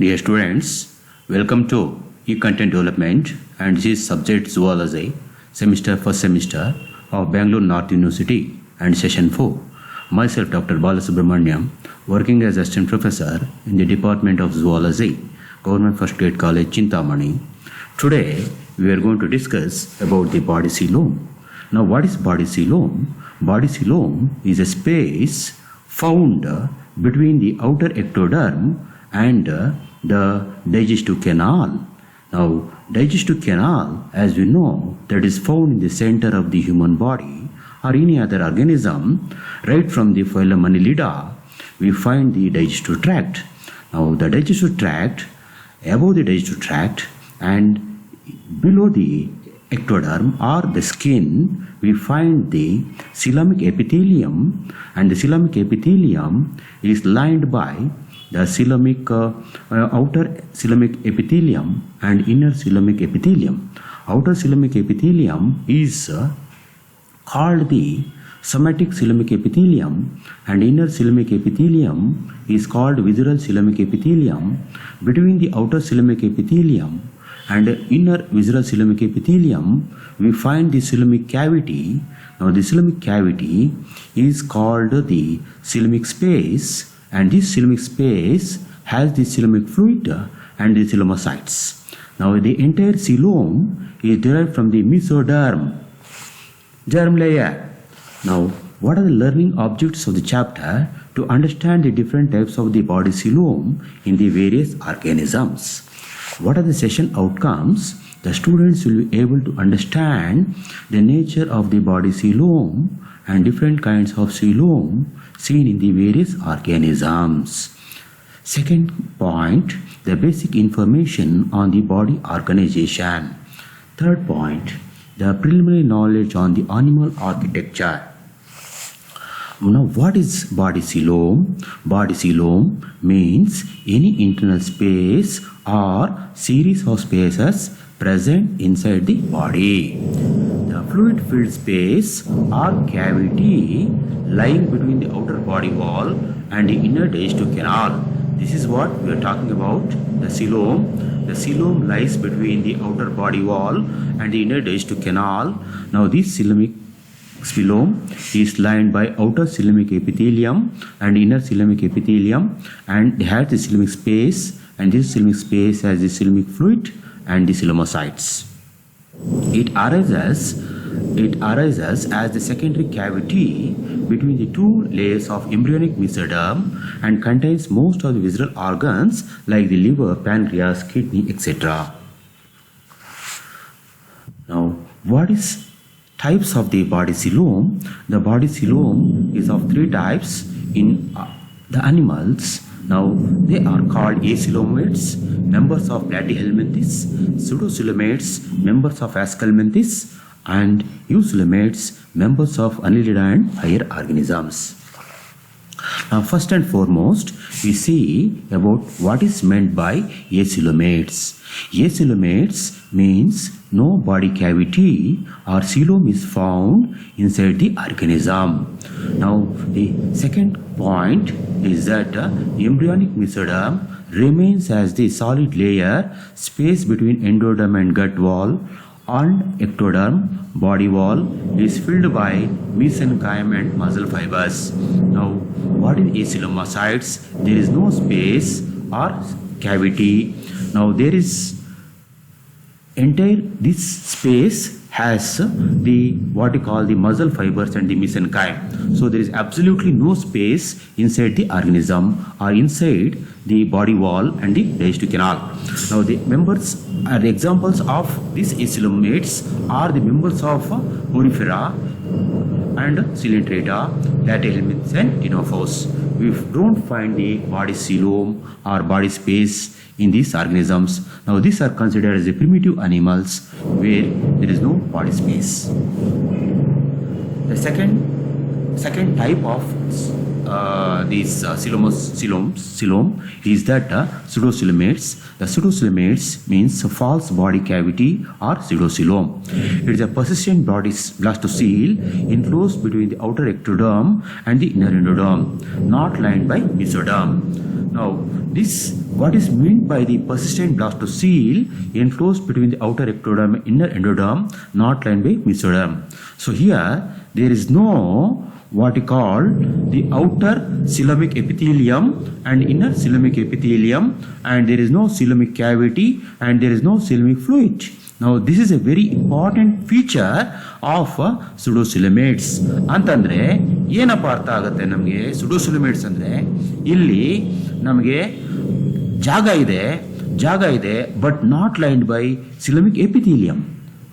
Dear students, welcome to e-content development and this is subject zoology semester first semester of Bangalore North University and session 4. Myself Dr. Balasubramaniam, working as assistant professor in the Department of Zoology, Government First Grade College, Chintamani. Today we are going to discuss about the body coelom. Now what is body coelom? Body coelom is a space found between the outer ectoderm and the digestive canal. Now, digestive canal, as we know, that is found in the center of the human body or any other organism. Right from the phylum Annelida, we find the digestive tract. Now, the digestive tract, above the digestive tract and below the ectoderm or the skin, we find the coelomic epithelium, and the coelomic epithelium is lined by the outer coelomic epithelium and inner coelomic epithelium. Outer coelomic epithelium is called the somatic coelomic epithelium and inner coelomic epithelium is called visceral coelomic epithelium. Between the outer coelomic epithelium and inner visceral coelomic epithelium, we find the coelomic cavity. Now the coelomic cavity is called the coelomic space, and this coelomic space has the coelomic fluid and the coelomocytes. Now the entire coelom is derived from the mesoderm, germ layer. Now what are the learning objects of the chapter? To understand the different types of the body coelom in the various organisms. What are the session outcomes? The students will be able to understand the nature of the body coelom and different kinds of coelom seen in the various organisms. Second point, the basic information on the body organization. Third point, the preliminary knowledge on the animal architecture. Now, what is body coelom? Body coelom means any internal space or series of spaces present inside the body. The fluid filled space or cavity lying between the outer body wall and the inner digestive canal. This is what we are talking about, the coelom. The coelom lies between the outer body wall and the inner digestive canal. Now this coelomic coelom is lined by outer coelomic epithelium and inner coelomic epithelium, and it has the coelomic space, and this coelomic space has the coelomic fluid and the coelomocytes. It arises as the secondary cavity between the two layers of embryonic mesoderm and contains most of the visceral organs like the liver, pancreas, kidney, etc. Now, what is types of the body coelom? The body coelom is of three types in the animals. Now, they are called acoelomates, members of Platyhelminthes, pseudocoelomates, members of Aschelminthes, and eucoelomates, members of Annelida and higher organisms. Now, first and foremost, we see about what is meant by acoelomates. Acoelomates means no body cavity or coelom is found inside the organism. Now, the second point is that the embryonic mesoderm remains as the solid layer space between endoderm and gut wall, and ectoderm body wall is filled by mesenchyme and muscle fibers. Now, what is acoelomocytes? There is no space or cavity. Now, there is this space has the what you call the muscle fibers and the mesenchyme. So there is absolutely no space inside the organism or inside the body wall and the digestive canal. Now the members are the examples of these acoelomates are the members of Porifera and Coelenterata, Platyhelminthes and Ctenophores. We don't find the body coelom or body space in these organisms. Now these are considered as the primitive animals where there is no body space. The second type of coelom is that pseudocoelomates. The pseudocoelomates means a false body cavity or pseudocoelom. It is a persistent body blastocele enclosed between the outer ectoderm and the inner endoderm, not lined by mesoderm. Now, what is meant by the persistent blastocele enclosed between the outer ectoderm and inner endoderm, not lined by mesoderm? So here there is no what we call the outer coelomic epithelium and inner coelomic epithelium, and there is no coelomic cavity and there is no coelomic fluid. Now this is a very important feature of pseudocoelomates. ಅಂತಂದ್ರೆ ಏನಪ್ಪ ಅರ್ಥ ಆಗುತ್ತೆ ನಮಗೆ pseudocoelomates ಅಂದ್ರೆ ಇಲ್ಲಿ ನಮಗೆ ಜಾಗ ಇದೆ but not lined by coelomic epithelium.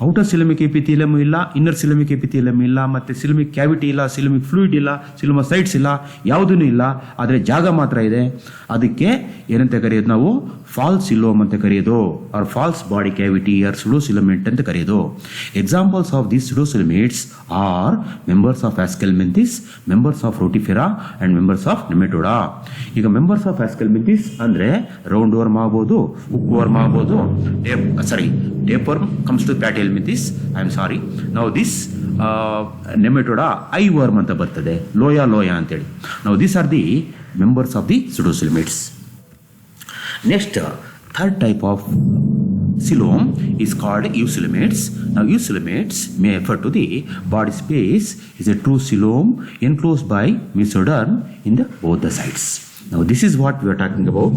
Outer coelomic epithelium ಇಲ್ಲ, ಇನ್ನರ್ ಸಿಲಮಿಕ್ ಎಪಿಥೀಲಿಯಮ್ ಇಲ್ಲ, ಮತ್ತು ಸಿಲಮಿಕ್ ಕ್ಯಾವಿಟಿ ಇಲ್ಲ, ಸಿಲಮಿಕ್ ಫ್ಲೂಯಿಡ್ ಇಲ್ಲ, ಸಿಲೋಮಸೈಟ್ಸ್ ಇಲ್ಲ, ಯಾವುದೂ ಇಲ್ಲ. ಆದರೆ ಜಾಗ ಮಾತ್ರ ಇದೆ. ಅದಕ್ಕೆ ಏನಂತ ಕರೆಯೋದು ನಾವು ಫಾಲ್ಸ್ ಸಿಲೋಮ್ ಅಂತ ಕರೆಯೋದು, or false body cavity or pseudocoelomate ಅಂತ ಕರೆಯೋದು. Examples of these pseudocoelomates are members of Aschelminthes, members of Rotifera and members of Nematoda. ಈಗ ಮೆಂಬರ್ಸ್ ಆಫ್ ಆಸ್ಕೆಲ್ಮೆಂಥಿಸ್ ಅಂದರೆ ರೌಂಡ್ ವರ್ಮ್ ಆಗ್ಬೋದು, ಹುಕ್ ವರ್ಮ್ ಆಗ್ಬೋದು, tapeworm comes to platyhelminthes. I am sorry. Now this nematoda eye worm anta bartade, loya anteli. Now these are the members of the pseudocoelomates. Next, third type of coelom is called eucoelomates. Now eucoelomates may refer to the body space is a true coelom enclosed by mesoderm in the both the sides. Now this is what we are talking about.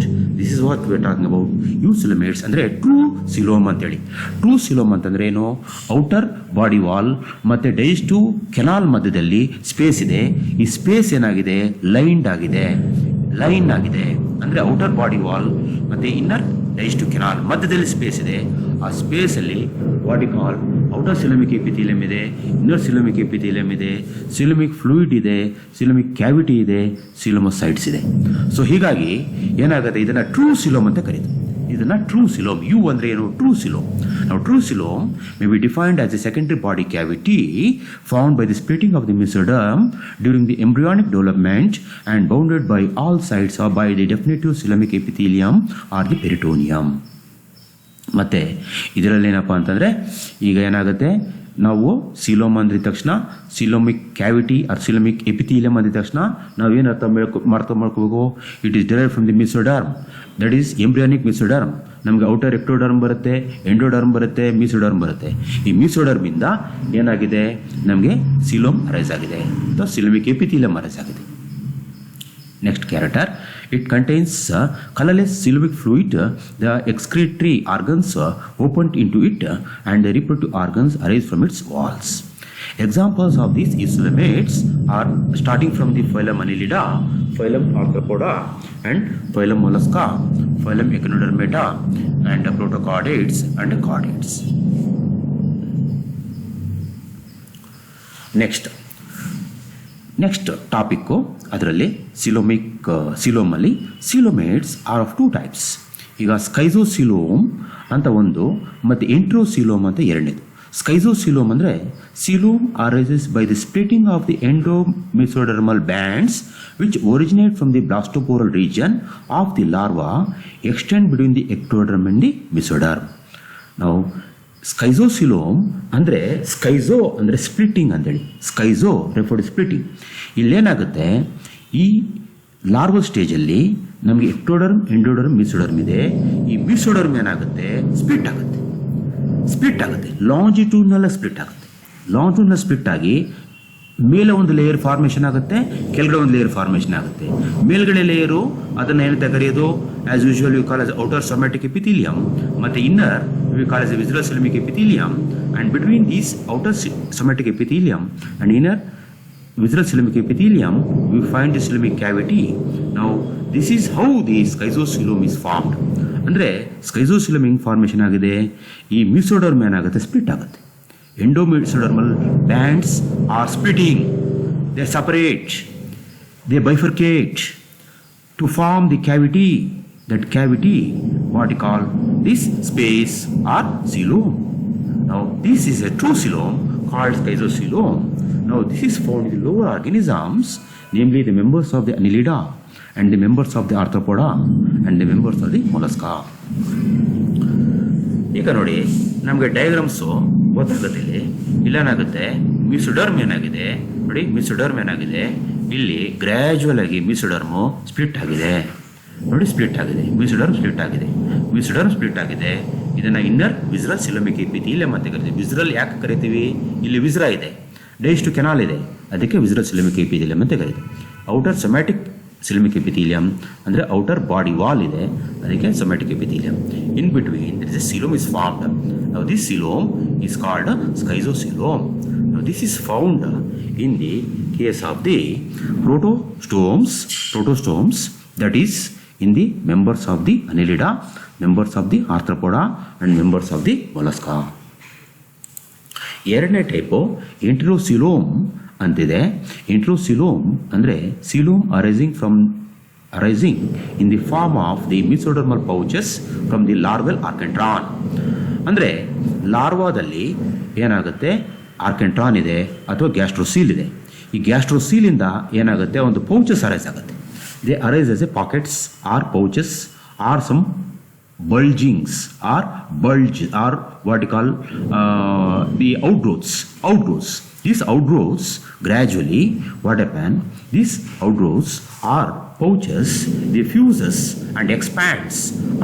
Eucoelomates ಅಂದ್ರೆ true ಸಿಲೋಮ್ ಅಂತೇಳಿ. True ಸಿಲೋಮ್ ಅಂತಂದ್ರೆ ಏನು? Outer body wall ಮತ್ತೆ digestive canal ಮಧ್ಯದಲ್ಲಿ space ಇದೆ. ಈ space ಏನಾಗಿದೆ? Line ಆಗಿದೆ ಅಂದ್ರೆ ಔಟರ್ ಬಾಡಿ ವಾಲ್ ಮತ್ತೆ ಇನ್ನರ್ ಡೈಜೆಸ್ಟಿವ್ ಕೆನಾಲ್ ಮಧ್ಯದಲ್ಲಿ ಸ್ಪೇಸ್ ಇದೆ. ಆ ಸ್ಪೇಸ್ ಅಲ್ಲಿ ಬಾಡಿ ಕಾಲ್ ಔಟರ್ ಸಿಲಮಿಕ್ ಎಪಿಥೀಲಿಯಂ ಇದೆ, ಇನ್ನರ್ ಸಿಲಮಿಕ್ ಎಪಿಥೀಲಿಯಂ ಇದೆ, ಸಿಲಮಿಕ್ ಫ್ಲೂಯಿಡ್ ಇದೆ, ಸಿಲಮಿಕ್ ಕ್ಯಾವಿಟಿ ಇದೆ, ಸಿಲೋಮಸೈಟ್ಸ್ ಇದೆ. ಸೊ ಹೀಗಾಗಿ ಏನಾಗುತ್ತೆ? ಇದನ್ನ ಟ್ರೂ ಸಿಲೋಮ್ ಅಂತ ಕರೀತಾರೆ. ಇದನ್ನ ಟ್ರೂ ಸಿಲೋಮ್. ಯು ಅಂದ್ರೆ ಏನು? True ಸಿಲೋಮ್. Now true coelom may be defined as a secondary body cavity formed by the splitting of the mesoderm during the embryonic development and bounded by all sides or by the definitive coelomic epithelium or the peritoneum. ಮತ್ತೆ ಇದರಲ್ಲಿ ಏನಪ್ಪ ಅಂತಂದರೆ ಈಗ ಏನಾಗುತ್ತೆ? ನಾವು ಸಿಲೋಮ್ ಅಂದಿದ ತಕ್ಷಣ ಸಿಲೋಮಿಕ್ cavity R ಸಿಲೋಮಿಕ್ epithelium ಅಂದಿದ ತಕ್ಷಣ ನಾವೇನು ಅರ್ಥ ಮಾಡ್ಕೋಬೇಕು? It is derived from the mesoderm, that is embryonic mesoderm. ನಮಗೆ ಔಟರ್ ಎಕ್ಟೋಡರ್ಮ್ ಬರುತ್ತೆ, ಎಂಡೋಡರ್ಮ್ ಬರುತ್ತೆ, ಮಿಸೋಡರ್ಮ್ ಬರುತ್ತೆ. ಈ ಮಿಸೋಡರ್ಮಿಂದ ಏನಾಗಿದೆ? ನಮಗೆ ಸಿಲೋಮ್ ಅರೈಸ್ ಆಗಿದೆ, ಅಥವಾ ಸಿಲೋಮಿಕ್ ಎಪಿಥೀಲಿಯಂ ಅರೈಸ್ ಆಗಿದೆ. Next character, it contains colorless coelomic fluid. The excretory organs opened into it and the reproductive organs arise from its walls. Examples of these eucoelomates are starting from the phylum Annelida, phylum Arthropoda and phylum Mollusca, phylum Echinodermata and protochordates and chordates. Next topic ಅದರಲ್ಲಿ ಸಿಲೋಮಲ್ಲಿ ಸಿಲೋಮೇಟ್ಸ್ R of two types. ಈಗ ಸ್ಕೈಜೋಸಿಲೋಮ್ ಅಂತ ಒಂದು ಮತ್ತು ಎಂಟ್ರೋಸಿಲೋಮ್ ಅಂತ ಎರಡನೇದು. Schizocoelom ಅಂದರೆ coelom arises by the splitting of the endomesodermal bands which originate from the blastoporal region of the larva extend between the ectoderm and the mesoderm. ನಾವು schizocoelom ಅಂದರೆ schizo ಅಂದರೆ ಸ್ಪ್ಲಿಟ್ಟಿಂಗ್ ಅಂತೇಳಿ, ಸ್ಕೈಜೋ ರೆಫರ್ ಟು ಸ್ಪ್ಲಿಟ್ಟಿಂಗ್. ಇಲ್ಲೇನಾಗುತ್ತೆ? ಈ larval ಸ್ಟೇಜಲ್ಲಿ ನಮಗೆ ectoderm, endoderm, mesoderm ಇದೆ. ಈ ಮಿಸೋಡರ್ಮ್ ಏನಾಗುತ್ತೆ? ಸ್ಪ್ಲಿಟ್ ಆಗುತ್ತೆ, ಲಾಂಜಿಟ್ಯೂಡ್ನಲ್ ಸ್ಪ್ಲಿಟ್ ಆಗಿ ಮೇಲೆ ಒಂದು ಲೇಯರ್ ಫಾರ್ಮೇಷನ್ ಆಗುತ್ತೆ, ಕೆಳಗಡೆ ಒಂದು ಲೇಯರ್ ಫಾರ್ಮೇಷನ್ ಆಗುತ್ತೆ. ಮೇಲ್ಗಡೆ ಲೇಯರು ಅದನ್ನು ಏನಂತ ಕರೆಯೋದು? As usual you call as outer somatic epithelium, ಮತ್ತು inner we call as a visual coelomic epithelium, and between these outer somatic epithelium and inner visual coelomic epithelium we find the coelomic cavity. Now this is how the schizocoelom is formed. ಅಂದರೆ ಸ್ಕೈಜೋಸಿಲಮ್ ಹೆಂಗೆ formation ಆಗಿದೆ? ಈ mesoderm ಏನಾಗುತ್ತೆ? Split ಆಗುತ್ತೆ. Endomesodermal bands are splitting, they separate, they bifurcate to form the cavity. That cavity, what you call this space or coelom. Now this is a true coelom called schizocoelom. Now this is found in the lower organisms namely the members of the Annelida and the members of the Arthropoda and the members of the Mollusca. ಈಗ ನೋಡಿ ನಮಗೆ ಡಯಾಗ್ರಾಮ್ಸು ಗೊತ್ತಾಗುತ್ತೆ. ಇಲ್ಲೇನಾಗುತ್ತೆ, mesoderm ಏನಾಗಿದೆ ನೋಡಿ, mesoderm ಏನಾಗಿದೆ ಇಲ್ಲಿ gradual ಆಗಿ ಮಿಸೋಡರ್ಮು split ಆಗಿದೆ ನೋಡಿ, ಸ್ಪ್ಲಿಟ್ ಆಗಿದೆ, ಮಿಸೋಡರ್ಮ್ ಸ್ಪ್ಲಿಟ್ ಆಗಿದೆ, ಮಿಸೋಡರ್ಮ್ ಸ್ಪ್ಲಿಟ್ ಆಗಿದೆ. ಇದನ್ನು ಇನ್ನರ್ ವಿಸ್ರಲ್ ಸಿಲೋಮಿಕ್ ಎಪಿಥೀಲಿಯಂ ಅಂತ ಕರಿತೀವಿ. ವಿಸ್ರಲ್ ಯಾಕೆ ಕರಿತೀವಿ, ಇಲ್ಲಿ ವಿಸ್ರಾ ಇದೆ, ಡೈಜೆಸ್ಟಿವ್ ಕೆನಾಲ್ ಇದೆ, ಅದಕ್ಕೆ ವಿಸ್ರಲ್ ಸಿಲೋಮಿಕ್ ಎಪಿಥೀಲಿಯಂ ಅಂತ ಕರಿತೀವಿ. ಔಟರ್ ಸೊಮ್ಯಾಟಿಕ್ ಸಿಲೋಮಿಕ್ ಎಪಿಥೀಲಿಯಂ ಅಂದರೆ ಔಟರ್ ಬಾಡಿ ವಾಲ್ ಇದೆ, ಅದಕ್ಕೆ somatic epithelium. In between there is a coelom is formed. Now this coelom is called schizocoelom. Now this is found in the case of the protostomes, that is in the members of the Annelida, members of the Arthropoda and members of the Mollusca. ಎರಡನೇ type enterocoelom ಅಂತಿದೆ. Enterocoelom ಅಂದರೆ coelom arising in the form of the mesodermal pouches from the larval archenteron. ಅಂದರೆ ಲಾರ್ವಾದಲ್ಲಿ ಏನಾಗುತ್ತೆ, ಆರ್ಕೆಂಟ್ರಾನ್ ಇದೆ ಅಥವಾ ಗ್ಯಾಸ್ಟ್ರೋಸೀಲ್ ಇದೆ. ಈ ಗ್ಯಾಸ್ಟ್ರೋಸೀಲಿಂದ ಏನಾಗುತ್ತೆ, ಒಂದು ಪೌಚಸ್ ಅರೈಸ್ ಆಗುತ್ತೆ. They arise as a pockets or pouches are some bulgings or what you call the outgrowths. These outgrowths gradually what happen, these outgrowths are pouches, they fuses and expands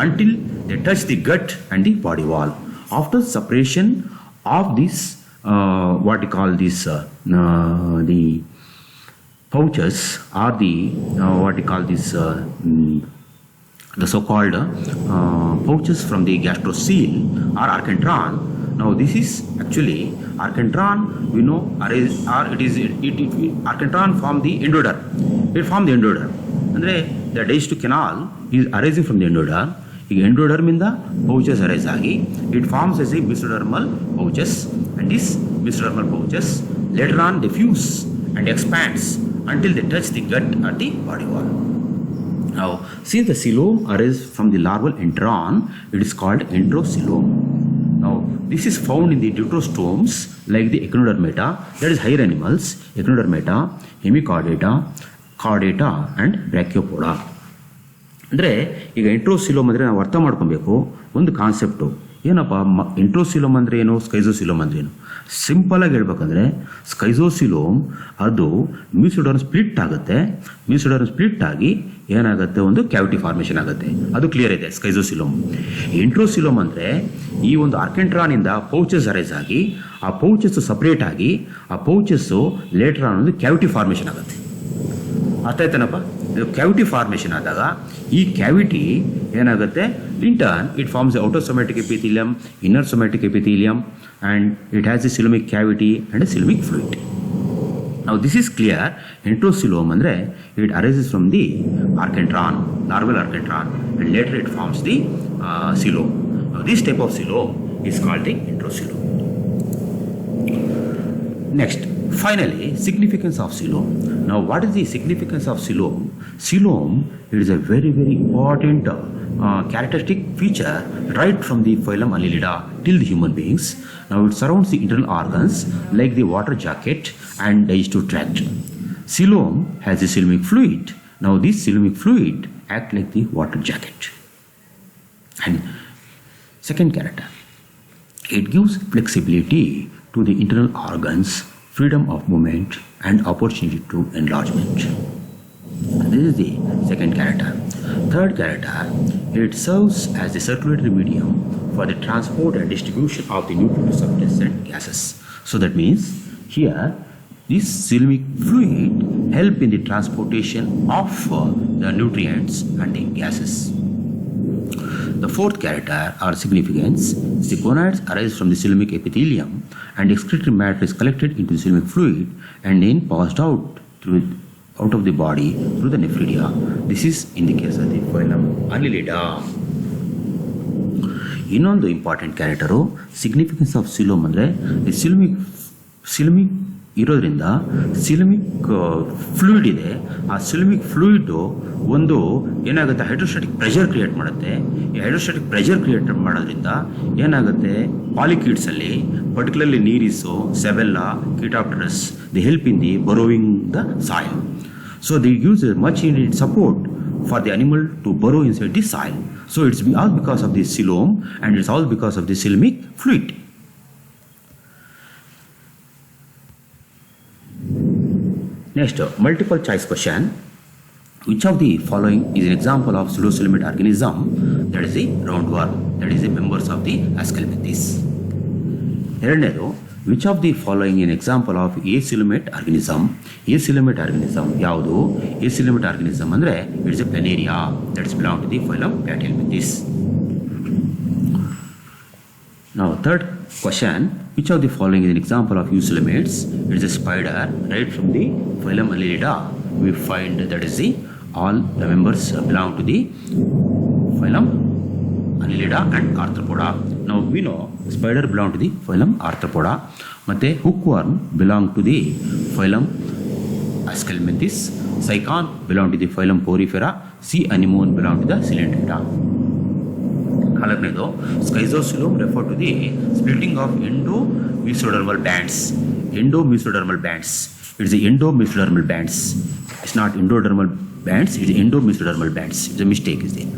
until they touch the gut and the body wall. After separation of this what you call this the pouches or the what you call this the so-called pouches from the gastrocele or archenteron. Now this is actually archenteron, we know, archenteron form the endoderm. It form the endoderm. Andre the digestive canal is arising from the endoderm. ಈಗ endoderm ಇಂದ pouches arise ಆಗಿ it forms as a mesodermal pouches, and this mesodermal pouches later on diffuse and expands until they touch the gut or the body wall. Now, since the coelom arises from the larval enteron, it is called enterocoelom. Now, this is found in the deuterostomes like the echinodermata, that is higher animals, echinodermata, hemichordata, chordata and brachiopoda. ಅಂದರೆ ಈಗ ಎಂಟ್ರೋಸಿಲೋಮ್ ಅಂದರೆ ನಾವು ಅರ್ಥ ಮಾಡ್ಕೊಬೇಕು ಒಂದು concept. ಏನಪ್ಪ ಎಂಟ್ರೋಸಿಲೋಮ್ ಅಂದರೆ ಏನು, ಸ್ಕೈಜೋಸಿಲೋಮ್ ಅಂದರೆ ಏನು? ಸಿಂಪಲಾಗಿ ಹೇಳ್ಬೇಕಂದ್ರೆ ಸ್ಕೈಜೋಸಿಲೋಮ್ ಅದು ಮಿಸೋಡರ್ಮ್ ಸ್ಪ್ಲಿಟ್ ಆಗುತ್ತೆ. ಮಿಸೋಡರ್ಮ್ ಸ್ಪ್ಲಿಟ್ ಆಗಿ ಏನಾಗುತ್ತೆ, ಒಂದು ಕ್ಯಾವಿಟಿ ಫಾರ್ಮೇಷನ್ ಆಗುತ್ತೆ, ಅದು ಕ್ಲಿಯರ್ ಇದೆ ಸ್ಕೈಜೋಸಿಲೋಮ್. ಎಂಟ್ರೋಸಿಲೋಮ್ ಅಂದರೆ ಈ ಒಂದು ಆರ್ಕೆಂಟ್ರಾನಿಂದ ಪೌಚಸ್ ಅರೈಸ್ ಆಗಿ ಆ ಪೌಚಸ್ಸು ಸಪ್ರೇಟ್ ಆಗಿ ಆ ಪೌಚಸ್ಸು ಲೇಟರ್ ಆನ್ ಒಂದು ಕ್ಯಾವಿಟಿ ಫಾರ್ಮೇಷನ್ ಆಗುತ್ತೆ. ಅರ್ಥ ಆಯ್ತಾನಪ್ಪ? ಇದು ಕ್ಯಾವಿಟಿ ಫಾರ್ಮೇಷನ್ ಆದಾಗ ಈ ಕ್ಯಾವಿಟಿ ಏನಾಗುತ್ತೆ, in turn it forms the outer somatic epithelium, inner somatic epithelium, and it has a coelomic cavity and a coelomic fluid. Now this is clear. Enterocoelom andre it arises from the archenteron, larval archenteron, and later it forms the coelom. Now this type of coelom is called the enterocoelom. Next, finally, significance of coelom. Now what is the significance of coelom? Coelom, it is a very important characteristic feature right from the phylum Annelida till the human beings. Now it surrounds the internal organs like the water jacket and digestive tract. Coelom has a coelomic fluid. Now this coelomic fluid act like the water jacket. And second character, it gives flexibility to the internal organs, freedom of movement and opportunity to enlargement. This is the second character. Third character, it serves as a circulatory medium for the transport and distribution of the nutrient substances and gases. So that means here this coelomic fluid help in the transportation of the nutrients and the gases. The fourth character or significance is the gonads arise from the coelomic epithelium and excretory matter is collected into the coelomic fluid and then passed out of the body through the nephridia. This is in the case of the phylum Annelida. ಇನ್ನೊಂದು important character significance of ಸಿಲೋಮ್ ಅಂದರೆ ಸಿಲಮಿಕ್ ಇರೋದ್ರಿಂದ ಸಿಲಮಿಕ್ fluid ಇದೆ. ಆ ಸಿಲಮಿಕ್ fluid ಒಂದು ಏನಾಗುತ್ತೆ, hydrostatic pressure create ಮಾಡುತ್ತೆ. ಈ hydrostatic pressure create ಮಾಡೋದ್ರಿಂದ ಏನಾಗುತ್ತೆ, ಪಾಲಿಕ್ಯೂಡ್ಸಲ್ಲಿ particularly Nereis, Sabella, Chaetopterus, the help in the burrowing the soil. So they use a much needed support for the animal to burrow inside the soil. So it's all because of the coelom, and it's all because of the coelomic fluid. Next, multiple choice question. Which of the following is an example of pseudocoelomate organism? That is the roundworm, that is the members of the Asclepiades. ಎರಡನೇದು, which of the following an example of acoelomate organism? acoelomate organism ಯಾವುದು? acoelomate organism ಅಂದರೆ it's a planaria, that's belong to the phylum platyhelminthes. Now third question, which of the following is an example of eucoelomates? It is a spider. Right from the phylum Annelida we find that is the all the members belong to the phylum Annelida and Arthropoda. Now we know spider belong to the phylum Arthropoda. Matte hookworm belong to the phylum Asclepiades. Cycon belong to the phylum Porifera. Sea anemone belong to the Cylindrida. Schizocoelom refer to the splitting of endo-mesodermal bands. Endo-mesodermal bands. It's the endo-mesodermal bands. It's not endodermal bands. It's endo-mesodermal bands. It's a mistake is there.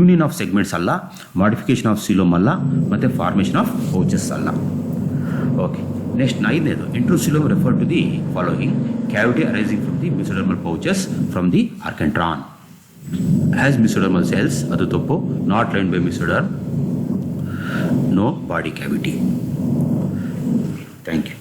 Union of segments alla, modification of coelom alla, matte formation of pouches alla. Okay. Next, ninth, introcoelom refer to the following: cavity arising from the mesodermal pouches from the archenteron. Has mesodermal cells, adu toppu, not lined by mesoderm, no body cavity. Thank you.